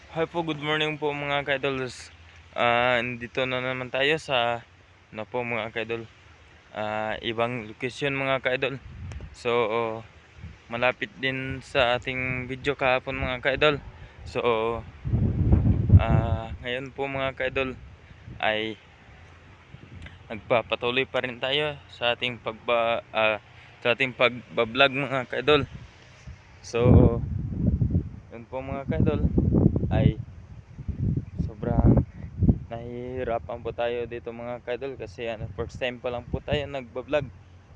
Hi po, good morning po mga ka-idols. Nandito na naman tayo sa po mga ka-idol. Ibang location mga ka-idol. So, malapit din sa ating video kahapon mga ka-idol. So, ngayon po mga ka-idol ay nagpapatuloy pa rin tayo sa ating pagba-vlog mga ka-idol. So, yun po mga ka-idol ay sobrang nahihirapan po tayo dito mga kaidol kasi first time pa lang po tayo nagba-vlog.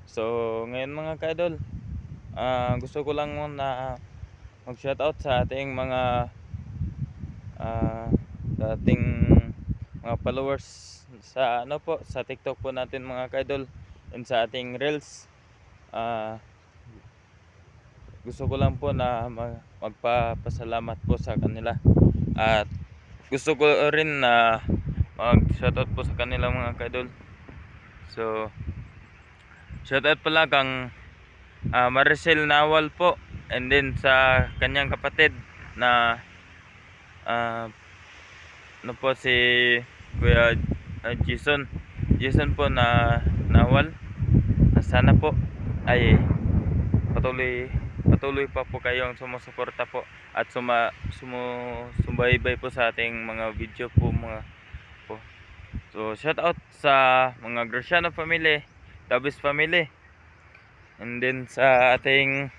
So ngayon mga kaidol, gusto ko lang muna mag-shoutout sa ating mga dating mga followers sa sa TikTok po natin mga kaidol and sa ating Reels. Gusto ko lang po na magpapasalamat po sa kanila at gusto ko rin na mag-shoutout po sa kanila mga kaidol. So shoutout pala kang Maricel Nawal po, and then sa kanyang kapatid na si Kuya Jason po na Nawal, na sana po ay patuloy pa po kayong sumusuporta po at sumusubaybay po sa ating mga video po mga po. So shout out sa mga Graciano family, Davis family, and then sa ating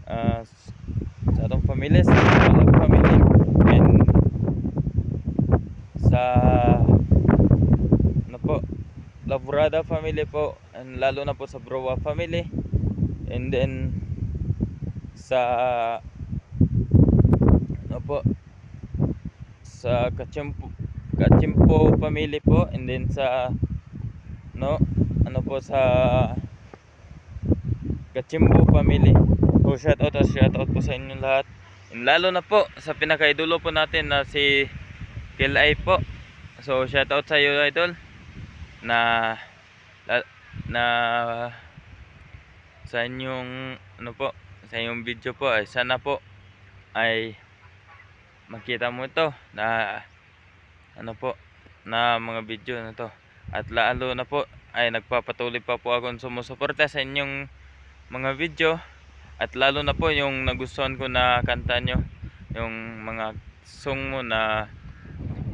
sa atong family, sa Tagalog family, and sa Laburada family po, and lalo na po sa Broa family, and then sa sa Kachimpo family po, and then sa sa Kachimbo family. So shout out po sa inyo lahat. And lalo na po sa pinakaidulo po natin na si Kilay po. So shout out sa iyo idol na na sa inyong sa inyong video po ay sana po ay makita mo ito na na mga video na to, at lalo na po ay nagpapatuloy pa po akong sumusuporta sa inyong mga video, at lalo na po yung nagustuhan ko na kanta nyo, yung mga song mo na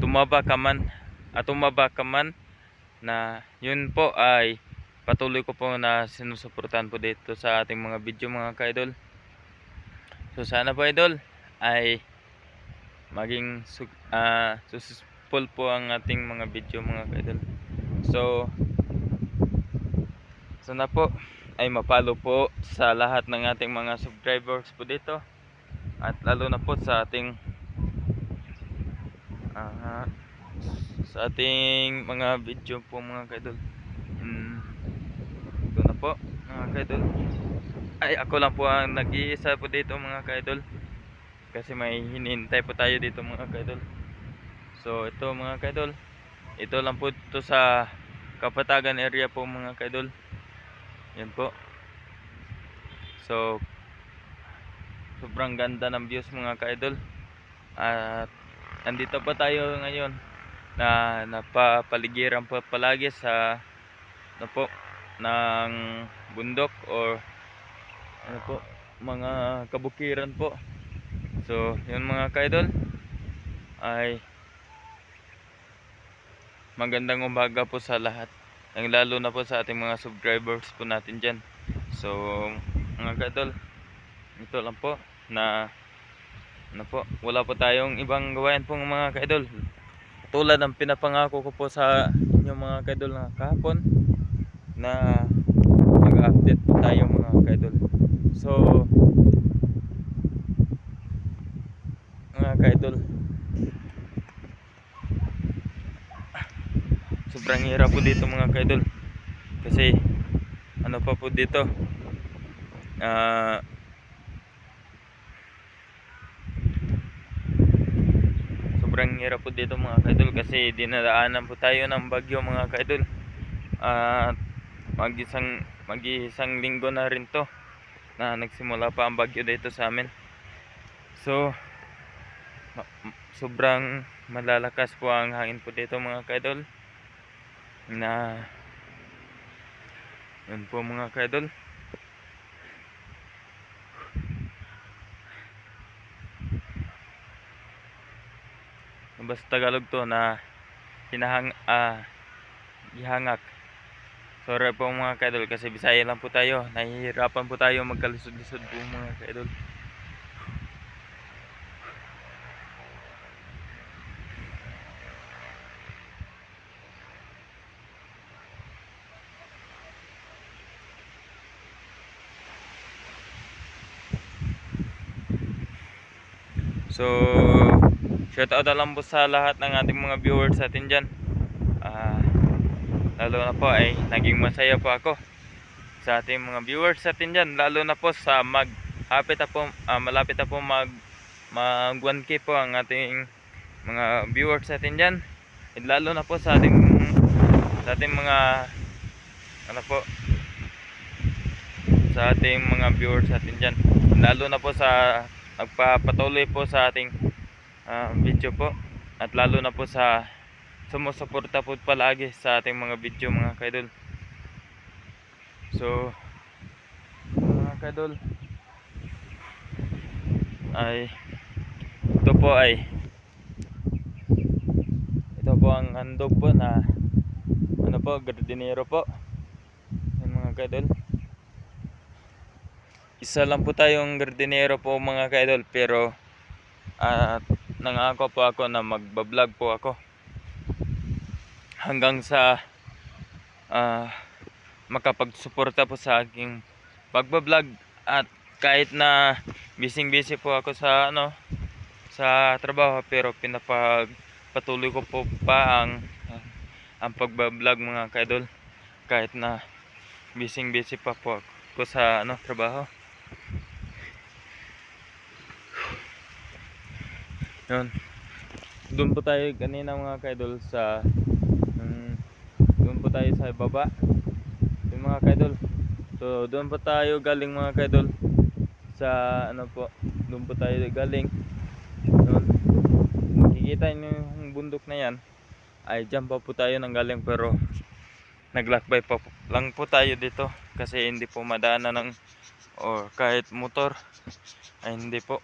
tumaba ka man, na yun po ay patuloy ko po na sinusuportahan po dito sa ating mga video mga ka-idol. So sana po idol ay maging successful po ang ating mga video mga ka-idol. So sana po ay mapalo po sa lahat ng ating mga subscribers po dito, at lalo na po sa ating mga video po mga kaidol. Ito na po mga kaidol, ay ako lang po ang nag-iisa po dito mga kaidol kasi may hinihintay po tayo dito mga kaidol. So ito mga kaidol, ito lang po ito sa Kapatagan area po mga kaidol. Yan po. So sobrang ganda ng views mga kaidol, at andito pa tayo ngayon na napapaligiran pa palagi sa ng bundok or mga kabukiran po. So yun mga kaidol, ay magandang umaga po sa lahat, ang lalo na po sa ating mga subscribers po natin dyan. So mga kaidol, ito lang po na wala po tayong ibang gawain po mga kaidol, tulad ng pinapangako ko po sa inyo mga kaidol na kahapon na mag-update po tayo mga kaidol. So mga kaidol, sobrang hirap po dito mga kaidol kasi pa po dito, sobrang hirap po dito mga kaidol kasi dinadaanan po tayo ng bagyo mga kaidol, at mag-isang linggo na rin to na nagsimula pa ang bagyo dito sa amin. So sobrang malalakas po ang hangin po dito mga kaidol, na yun po mga kaidol. Basta Tagalog to na ihangak. Sorry po mga kaidol kasi Bisaya lang po tayo, nahihirapan po tayo magkalisod-lisod po mga kaidol. So, shout out na lang po sa lahat ng ating mga viewers natin dyan. Lalo na po ay naging masaya po ako sa ating mga viewers natin dyan. Lalo na po sa malapit na po mag 1K po ang ating mga viewers natin dyan. At lalo na po sa ating mga sa ating mga viewers natin dyan. Lalo na po sa nagpapatuloy po sa ating video po, at lalo na po sa sumusuporta po palagi sa ating mga video mga kaidol. So mga kaidol, ay ito po ang handog po na gardinero po. Yan mga kaidol, isa lang po tayong gardinero po mga kaidol, pero nangako po ako na magbablog po ako hanggang sa makapagsuporta po sa aking pagbablog. At kahit na busy po ako sa sa trabaho, pero pinapagpatuloy ko po pa ang pagbablog mga kaidol, kahit na busy pa po ako sa trabaho. Yun, doon po tayo kanina mga kaidol sa doon po tayo sa baba. Yung mga kaidol, so doon po tayo galing mga kaidol sa doon po tayo galing. Doon makikita niyo yung bundok na yan, ay dyan pa po tayo nang galing, pero naglakbay pa lang po tayo dito kasi hindi po madaanan ng kahit motor, ay hindi po,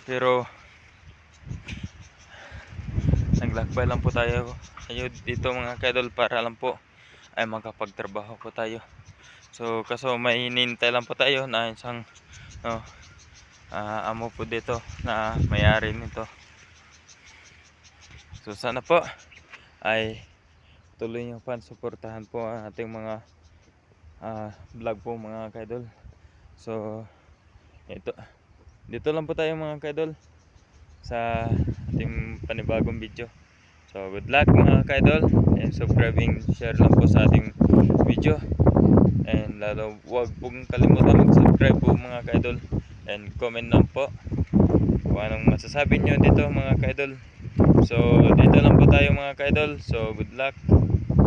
pero naglakbay lang po tayo dito mga kaidol para lang po ay makapagtrabaho po tayo. So kaso may hinintay lang po tayo na isang amo po dito na may-ari nito. So sana po ay tuloy nyo pa suportahan po ang ating mga vlog po mga kaidol. So dito lang po tayo mga kaidol sa ating panibagong video. So good luck mga kaidol, and subscribing, share lang po sa ating video, and lalo huwag pong kalimutan mag-subscribe po mga kaidol, and comment lang po kung anong masasabi nyo dito mga kaidol. So dito lang po tayo mga kaidol, so good luck.